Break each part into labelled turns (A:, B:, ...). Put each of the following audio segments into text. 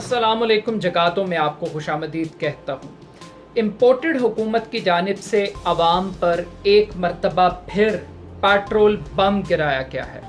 A: अस्सलाम वालेकुम। जकातों में आपको खुशामदीद कहता हूँ। इम्पोर्टेड हुकूमत की जानिब से अवाम पर एक मरतबा फिर पेट्रोल बम गिराया गया है।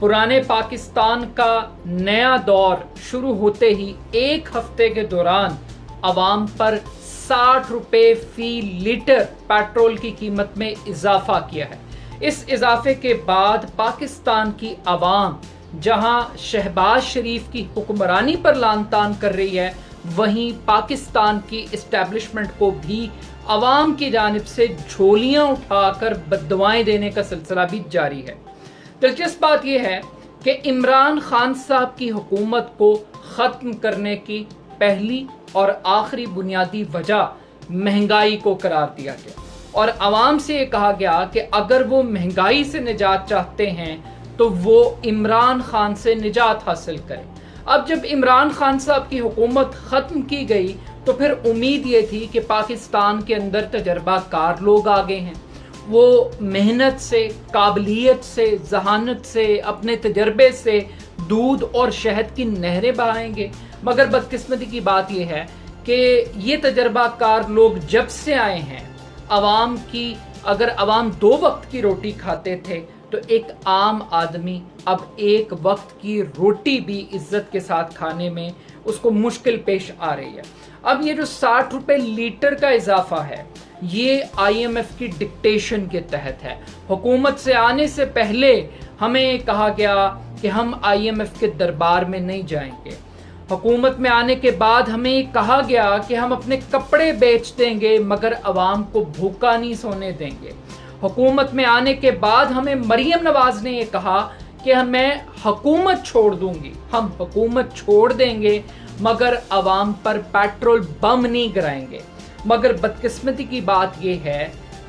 A: पुराने पाकिस्तान का नया दौर शुरू होते ही एक हफ्ते के दौरान अवाम पर 60 रुपये फ़ी लीटर पेट्रोल की कीमत में इजाफा किया है। इस इजाफे के बाद पाकिस्तान की अवाम जहां शहबाज शरीफ की हुक्मरानी पर लान तान कर रही है, वहीं पाकिस्तान की इस्टेब्लिशमेंट को भी अवाम की जानिब से झोलियां उठाकर बद्दुआएं देने का सिलसिला भी जारी है। दिलचस्प बात यह है कि इमरान खान साहब की हुकूमत को ख़त्म करने की पहली और आखिरी बुनियादी वजह महंगाई को करार दिया गया और अवाम से ये कहा गया कि अगर वो महंगाई से निजात चाहते हैं तो वो इमरान खान से निजात हासिल करें। अब जब इमरान खान साहब की हुकूमत ख़त्म की गई तो फिर उम्मीद ये थी कि पाकिस्तान के अंदर तजर्बाकार लोग आ गए हैं, वो मेहनत से, काबिलियत से, जहानत से, अपने तजर्बे से दूध और शहद की नहरें बहाएंगे। मगर बदकिस्मती की बात यह है कि ये तजर्बाकार लोग जब से आए हैं, अवाम की अगर अवाम 2 वक्त की रोटी खाते थे तो एक आम आदमी अब एक वक्त की रोटी भी इज्जत के साथ खाने में उसको मुश्किल पेश आ रही है। अब ये जो 60 रुपये लीटर का इजाफा है, ये IMF की डिक्टेशन के तहत है। हुकूमत से आने से पहले हमें कहा गया कि हम IMF के दरबार में नहीं जाएंगे। हुकूमत में आने के बाद हमें कहा गया कि हम अपने कपड़े बेच देंगे मगर अवाम को भूखा नहीं सोने देंगे। हुकूमत में आने के बाद हमें मरियम नवाज ने ये कहा कि मैं हुकूमत छोड़ दूंगी, हम हुकूमत छोड़ देंगे मगर अवाम पर पेट्रोल बम नहीं गिराएंगे। मगर बदकिस्मती की बात यह है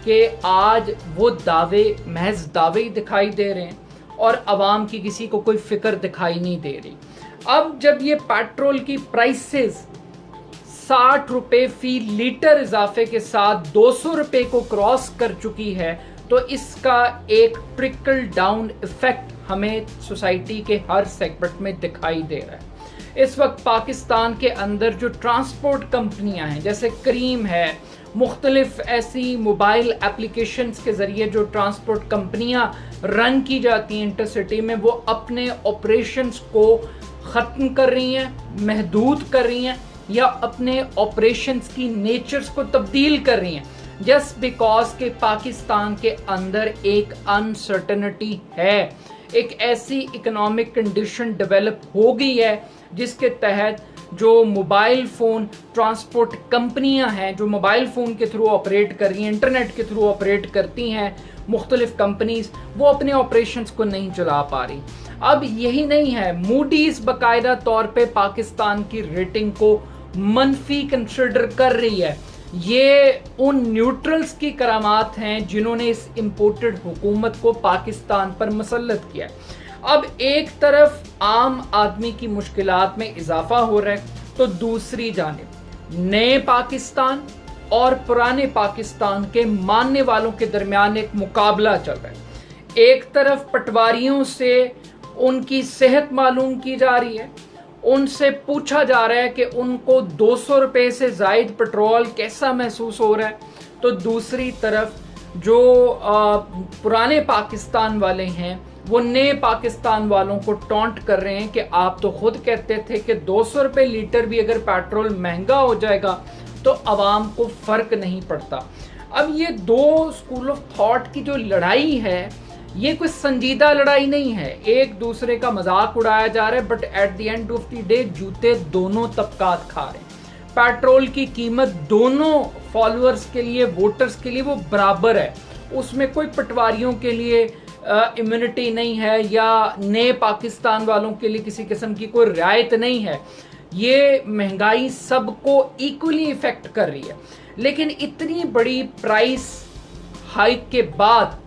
A: कि आज वो दावे महज दावे ही दिखाई दे रहे हैं और अवाम की किसी को कोई फिक्र दिखाई नहीं दे रही। अब जब ये पेट्रोल की प्राइसेस 60 रुपये फ़ी लीटर इजाफे के साथ 200 रुपये को क्रॉस कर चुकी है तो इसका एक ट्रिकल डाउन इफेक्ट हमें सोसाइटी के हर सेगमेंट में दिखाई दे रहा है। इस वक्त पाकिस्तान के अंदर जो ट्रांसपोर्ट कंपनियां हैं, जैसे करीम है, मुख्तलिफ ऐसी मोबाइल एप्लीकेशंस के ज़रिए जो ट्रांसपोर्ट कंपनियां रन की जाती हैं इंटरसिटी में, वो अपने ऑपरेशंस को ख़त्म कर रही हैं, महदूद कर रही हैं या अपने ऑपरेशंस की नेचर्स को तब्दील कर रही हैं, जस्ट बिकॉज के पाकिस्तान के अंदर एक अनसर्टनिटी है, एक ऐसी इकोनॉमिक कंडीशन डेवलप हो गई है जिसके तहत जो मोबाइल फ़ोन ट्रांसपोर्ट कंपनियां हैं, जो मोबाइल फ़ोन के थ्रू ऑपरेट कर रही हैं, इंटरनेट के थ्रू ऑपरेट करती हैं मुख्तलिफ कंपनीज, वो अपने ऑपरेशंस को नहीं चला पा रही। अब यही नहीं है, मूडीज़ बाकायदा तौर पे पाकिस्तान की रेटिंग को मनफी कंसिडर कर रही है। ये उन न्यूट्रल्स की करामात हैं जिन्होंने इस इम्पोर्टेड हुकूमत को पाकिस्तान पर मुसल्लत किया। अब एक तरफ आम आदमी की मुश्किलात में इजाफा हो रहा है तो दूसरी जानिब नए पाकिस्तान और पुराने पाकिस्तान के मानने वालों के दरमियान एक मुकाबला चल रहा है। एक तरफ पटवारियों से उनकी सेहत मालूम की जा रही है, उनसे पूछा जा रहा है कि उनको 200 रुपये से ज़ायद पेट्रोल कैसा महसूस हो रहा है, तो दूसरी तरफ जो पुराने पाकिस्तान वाले हैं वो नए पाकिस्तान वालों को टॉन्ट कर रहे हैं कि आप तो खुद कहते थे कि 200 रुपये लीटर भी अगर पेट्रोल महंगा हो जाएगा तो आवाम को फ़र्क नहीं पड़ता। अब ये 2 स्कूल ऑफ थॉट की जो लड़ाई है, ये कोई संजीदा लड़ाई नहीं है, एक दूसरे का मजाक उड़ाया जा रहा है, but at the end of the day जूते दोनों तबकात खा रहे हैं। पेट्रोल की कीमत दोनों फॉलोअर्स के लिए, वोटर्स के लिए वो बराबर है, उसमें कोई पटवारियों के लिए इम्यूनिटी नहीं है या नए पाकिस्तान वालों के लिए किसी किस्म की कोई रियायत नहीं है। ये महंगाई सबको इक्वली इफेक्ट कर रही है। लेकिन इतनी बड़ी प्राइस हाइक के बाद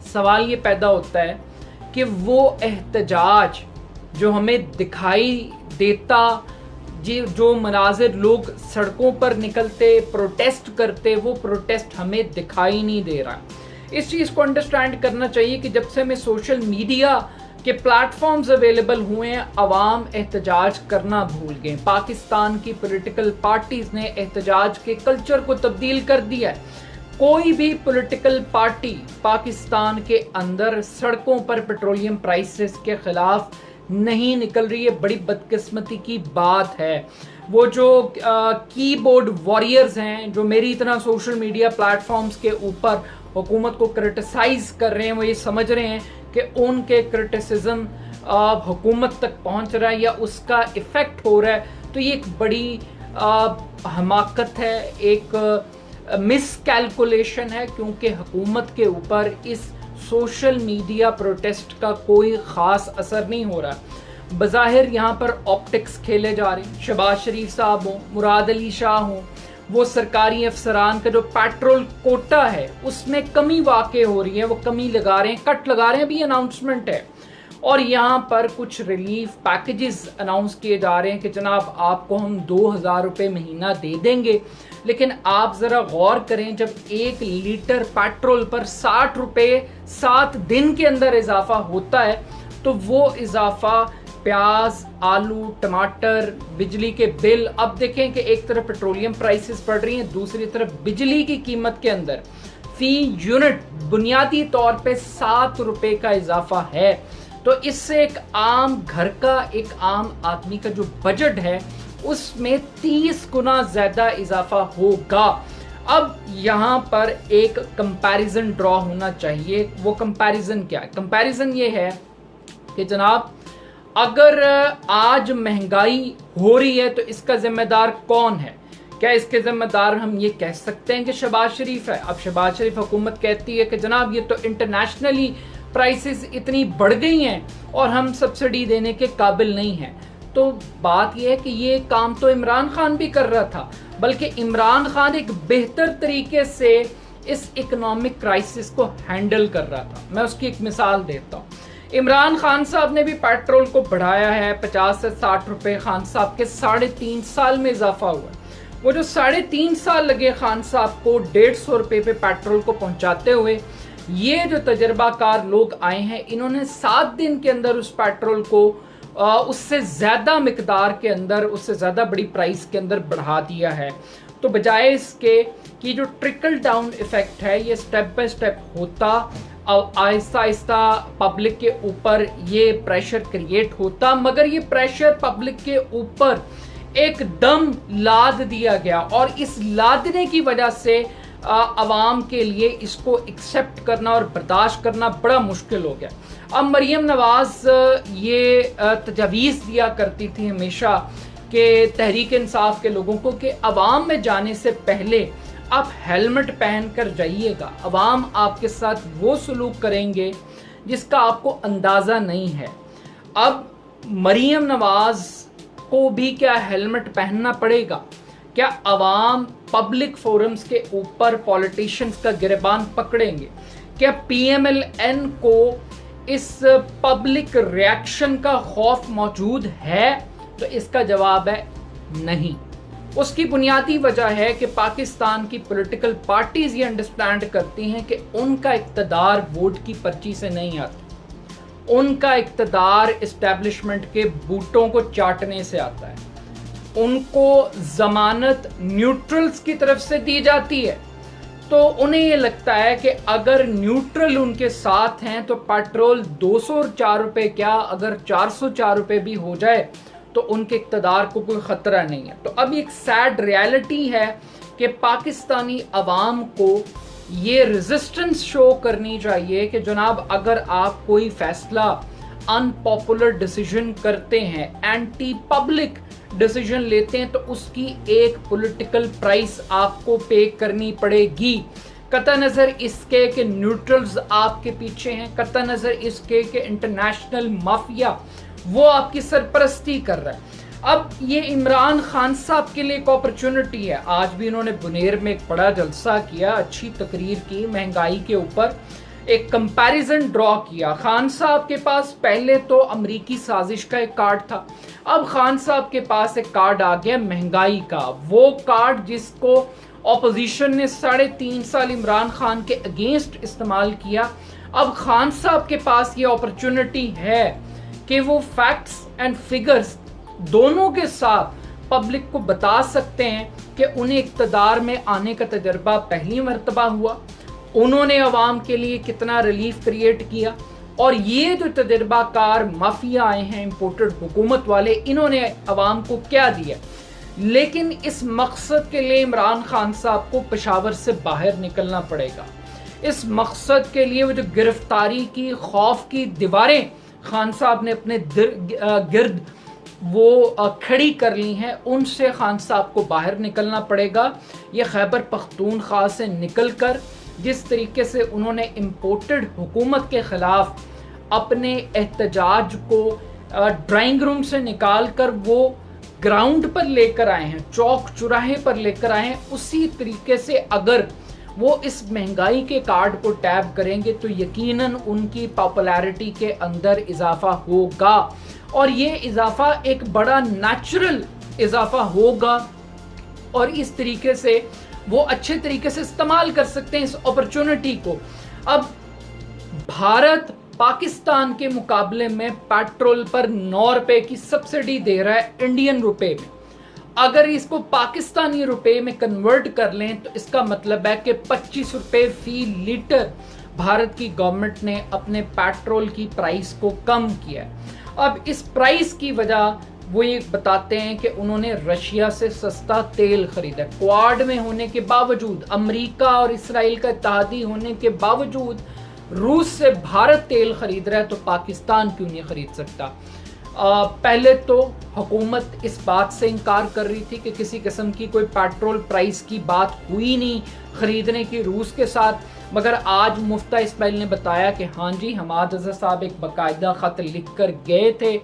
A: सवाल ये पैदा होता है कि वो एहतजाज जो हमें दिखाई देता, जो मनाजिर लोग सड़कों पर निकलते प्रोटेस्ट करते, वो प्रोटेस्ट हमें दिखाई नहीं दे रहा। इस चीज़ को अंडरस्टैंड करना चाहिए कि जब से हमें सोशल मीडिया کہ प्लेटफॉर्म्स अवेलेबल हुए हैं, अवाम एहतजाज करना भूल गए। पाकिस्तान की पॉलिटिकल पार्टीज ने एहतजाज के कल्चर को तब्दील कर दिया है। कोई भी पॉलिटिकल पार्टी पाकिस्तान के अंदर सड़कों पर पेट्रोलियम प्राइसेस के खिलाफ नहीं निकल रही है। बड़ी बदकिस्मती की बात है। वो जो कीबोर्ड वॉरियर्स हैं, जो मेरी तरह सोशल मीडिया प्लेटफॉर्म्स के ऊपर हुकूमत को क्रिटिसाइज कर रहे हैं, वो ये समझ रहे हैं कि उनके क्रिटिसिज्म हुकूमत तक पहुंच रहा है या उसका इफ़ेक्ट हो रहा है। तो ये एक बड़ी हमाकत है, एक मिसकैलकुलेशन है, क्योंकि हुकूमत के ऊपर इस सोशल मीडिया प्रोटेस्ट का कोई ख़ास असर नहीं हो रहा। बज़ाहिर यहाँ पर ऑप्टिक्स खेले जा रहे हैं। शहबाज शरीफ साहब हों, मुराद अली शाह हों, वो सरकारी अफसरान का जो पेट्रोल कोटा है उसमें कमी वाक़ई हो रही है, वो कमी लगा रहे हैं, कट लगा रहे हैं, अभी अनाउंसमेंट है। और यहाँ पर कुछ रिलीफ पैकेजेस अनाउंस किए जा रहे हैं कि जनाब आपको हम 2000 रुपये महीना दे देंगे। लेकिन आप ज़रा गौर करें, जब 1 लीटर पेट्रोल पर 60 रुपये 7 दिन के अंदर इजाफा होता है, तो वो इजाफा प्याज, आलू, टमाटर, बिजली के बिल, अब देखें कि एक तरफ पेट्रोलियम प्राइसेस बढ़ रही हैं, दूसरी तरफ बिजली की कीमत के अंदर फी यूनिट बुनियादी तौर पे 7 रुपये का इजाफा है। तो इससे एक आम घर का, एक आम आदमी का जो बजट है उसमें 30 गुना ज़्यादा इजाफा होगा। अब यहाँ पर एक कंपैरिजन ड्रॉ होना चाहिए। वो कंपैरिजन क्या है? कंपैरिजन ये है कि जनाब अगर आज महंगाई हो रही है तो इसका जिम्मेदार कौन है? क्या इसके जिम्मेदार हम ये कह सकते हैं कि शहबाज शरीफ है? अब शहबाज शरीफ हुकूमत कहती है कि जनाब ये तो इंटरनेशनली प्राइसेस इतनी बढ़ गई हैं और हम सब्सिडी देने के काबिल नहीं हैं। तो बात यह है कि ये काम तो इमरान खान भी कर रहा था, बल्कि इमरान खान एक बेहतर तरीके से इस इकोनॉमिक क्राइसिस को हैंडल कर रहा था। मैं उसकी एक मिसाल देता हूँ। इमरान खान साहब ने भी पेट्रोल को बढ़ाया है 50 से 60 रुपये। खान साहब के 3.5 साल में इजाफा हुआ है। वो जो 3.5 साल लगे खान साहब को 150 रुपये पे पेट्रोल को पहुंचाते हुए, ये जो तजर्बाकार लोग आए हैं इन्होंने 7 दिन के अंदर उस पेट्रोल को उससे ज़्यादा मिकदार के अंदर, उससे ज़्यादा बड़ी प्राइस के अंदर बढ़ा दिया है। तो बजाय इसके कि जो ट्रिकल डाउन इफेक्ट है ये स्टेप बाय स्टेप होता, आहिस्ता आहिस्ता पब्लिक के ऊपर ये प्रेशर क्रिएट होता, मगर ये प्रेशर पब्लिक के ऊपर एकदम लाद दिया गया और इस लादने की वजह से आवाम के लिए इसको एक्सेप्ट करना और बर्दाश्त करना बड़ा मुश्किल हो गया। अब मरियम नवाज़ ये तजवीज़ दिया करती थी हमेशा कि तहरीक इंसाफ के लोगों को कि अवाम में जाने से पहले आप हेलमेट पहन कर जाइएगा, अवाम आपके साथ वो सलूक करेंगे जिसका आपको अंदाज़ा नहीं है। अब मरियम नवाज़ को भी क्या हेलमेट पहनना पड़ेगा? क्या अवाम पब्लिक फोरम्स के ऊपर पॉलिटिशियंस का गिरबान पकड़ेंगे? क्या PMLN को इस पब्लिक रिएक्शन का खौफ मौजूद है? तो इसका जवाब है नहीं। उसकी बुनियादी वजह है कि पाकिस्तान की पॉलिटिकल पार्टीज ये अंडरस्टैंड करती हैं कि उनका इक़्तिदार वोट की पर्ची से नहीं आता, उनका इक़्तिदार इस्टेब्लिशमेंट के बूटों को चाटने से आता है। उनको जमानत न्यूट्रल्स की तरफ से दी जाती है, तो उन्हें ये लगता है कि अगर न्यूट्रल उनके साथ हैं तो पेट्रोल 204 रुपये क्या, अगर 404 रुपये भी हो जाए तो उनके इक़्तिदार को कोई ख़तरा नहीं है। तो अब एक सैड रियलिटी है कि पाकिस्तानी अवाम को ये रेजिस्टेंस शो करनी चाहिए कि जनाब अगर आप कोई फैसला अनपॉपुलर डिसीजन करते हैं, एंटी पब्लिक डिसीजन लेते हैं, तो उसकी एक पॉलिटिकल प्राइस आपको पे करनी पड़ेगी। कतई नज़र इसके कि न्यूट्रल्स आपके पीछे हैं, कतई नज़र इसके कि इंटरनेशनल माफिया वो आपकी सरपरस्ती कर रहा है। अब ये इमरान खान साहब के लिए एक अपॉर्चुनिटी है। आज भी इन्होंने बुनेर में एक बड़ा जलसा किया, अच्छी तकरीर की, महंगाई के ऊपर एक कंपैरिजन ड्रॉ किया। खान साहब के पास पहले तो अमरीकी साजिश का एक कार्ड था, अब खान साहब के पास एक कार्ड आ गया महंगाई का, वो कार्ड जिसको ऑपोजिशन ने 3.5 साल इमरान खान के अगेंस्ट इस्तेमाल किया। اب خان صاحب کے پاس یہ اپرچونٹی ہے کہ وہ فیکٹس اینڈ فگرز دونوں کے ساتھ پبلک کو بتا سکتے ہیں کہ انہیں اقتدار میں آنے کا تجربہ پہلی مرتبہ ہوا، انہوں نے عوام کے لیے کتنا ریلیف کریٹ کیا، اور یہ جو تجربہ کار مافیا آئے ہیں امپورٹڈ حکومت والے، انہوں نے عوام کو کیا دیا۔ لیکن اس مقصد کے لیے عمران خان صاحب کو پشاور سے باہر نکلنا پڑے گا۔ اس مقصد کے لیے وہ جو گرفتاری کی، خوف کی دیواریں خان صاحب نے اپنے گرد وہ کھڑی کر لی ہیں، ان سے خان صاحب کو باہر نکلنا پڑے گا۔ یہ خیبر پختونخوا سے نکل کر جس طریقے سے انہوں نے امپورٹڈ حکومت کے خلاف اپنے احتجاج کو ڈرائنگ روم سے نکال کر وہ گراؤنڈ پر لے کر آئے ہیں، چوک چوراہے پر لے کر آئے ہیں، اسی طریقے سے اگر وہ اس مہنگائی کے کارڈ کو ٹیپ کریں گے تو یقیناً ان کی پاپولیرٹی کے اندر اضافہ ہوگا، اور یہ اضافہ ایک بڑا نیچرل اضافہ ہوگا، اور اس طریقے سے وہ اچھے طریقے سے استعمال کر سکتے ہیں اس اپرچونٹی کو۔ اب بھارت پاکستان کے مقابلے میں پیٹرول پر 9 روپے کی سبسڈی دے رہا ہے انڈین روپے میں۔ اگر اس کو پاکستانی روپے میں کنورٹ کر لیں تو اس کا مطلب ہے کہ 25 روپے فی لیٹر بھارت کی گورنمنٹ نے اپنے پیٹرول کی پرائس کو کم کیا ہے۔ اب اس پرائس کی وجہ وہ یہ بتاتے ہیں کہ انہوں نے رشیا سے سستا تیل خریدا، کوارڈ میں ہونے کے باوجود، امریکہ اور اسرائیل کا اتحادی ہونے کے باوجود روس سے بھارت تیل خرید رہا ہے، تو پاکستان کیوں نہیں خرید سکتا؟ پہلے تو حکومت اس بات سے انکار کر رہی تھی کہ کسی قسم کی کوئی پیٹرول پرائس کی بات ہوئی نہیں خریدنے کی روس کے ساتھ، مگر آج مفتیٰ اسماعیل نے بتایا کہ ہاں جی، حماد اظہر صاحب ایک باقاعدہ خط لکھ کر گئے تھے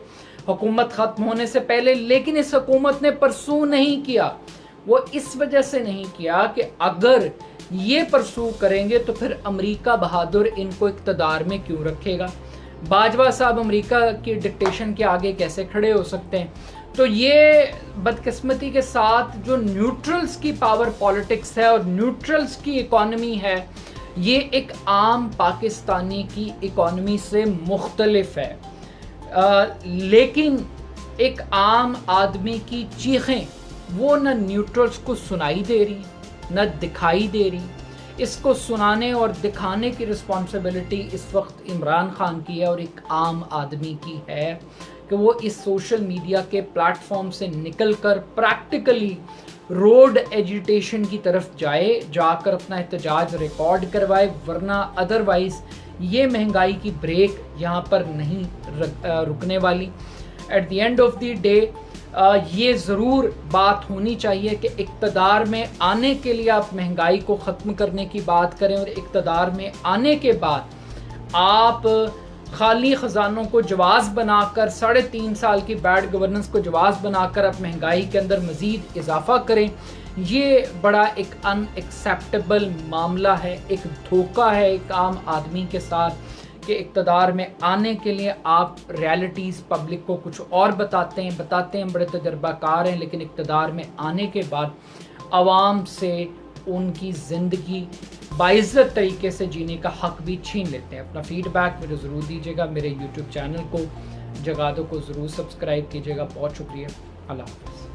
A: حکومت ختم ہونے سے پہلے، لیکن اس حکومت نے پرسو نہیں کیا۔ وہ اس وجہ سے نہیں کیا کہ اگر یہ پرسو کریں گے تو پھر امریکہ بہادر ان کو اقتدار میں کیوں رکھے گا؟ باجوہ صاحب امریکہ کی ڈکٹیشن کے آگے کیسے کھڑے ہو سکتے ہیں؟ تو یہ بدقسمتی کے ساتھ جو نیوٹرلز کی پاور پالیٹکس ہے اور نیوٹرلز کی اکانومی ہے، یہ ایک عام پاکستانی کی اکانومی سے مختلف ہے۔ لیکن ایک عام آدمی کی چیخیں وہ نہ نیوٹرلز کو سنائی دے رہی نہ دکھائی دے رہی۔ اس کو سنانے اور دکھانے کی رسپانسبلٹی اس وقت عمران خان کی ہے اور ایک عام آدمی کی ہے کہ وہ اس سوشل میڈیا کے پلیٹ فارم سے نکل کر پریکٹیکلی روڈ ایجیٹیشن کی طرف جائے، جا کر اپنا احتجاج ریکارڈ کروائے، ورنہ ادروائز یہ مہنگائی کی بریک یہاں پر نہیں رکنے والی۔ At the end of the day یہ ضرور بات ہونی چاہیے کہ اقتدار میں آنے کے لیے آپ مہنگائی کو ختم کرنے کی بات کریں، اور اقتدار میں آنے کے بعد آپ خالی خزانوں کو جواز بنا کر 3.5 سال کی بیڈ گورننس کو جواز بنا کر آپ مہنگائی کے اندر مزید اضافہ کریں۔ یہ بڑا ایک ان ایکسیپٹیبل معاملہ ہے، ایک دھوکہ ہے ایک عام آدمی کے ساتھ کہ اقتدار میں آنے کے لیے آپ ریالٹیز پبلک کو کچھ اور بتاتے ہیں بڑے تجربہ کار ہیں، لیکن اقتدار میں آنے کے بعد عوام سے ان کی زندگی باعزت طریقے سے جینے کا حق بھی چھین لیتے ہیں۔ اپنا فیڈ بیک مجھے ضرور دیجیے گا، میرے یوٹیوب چینل کو جگادو کو ضرور سبسکرائب کیجیے گا۔ بہت شکریہ، اللہ حافظ۔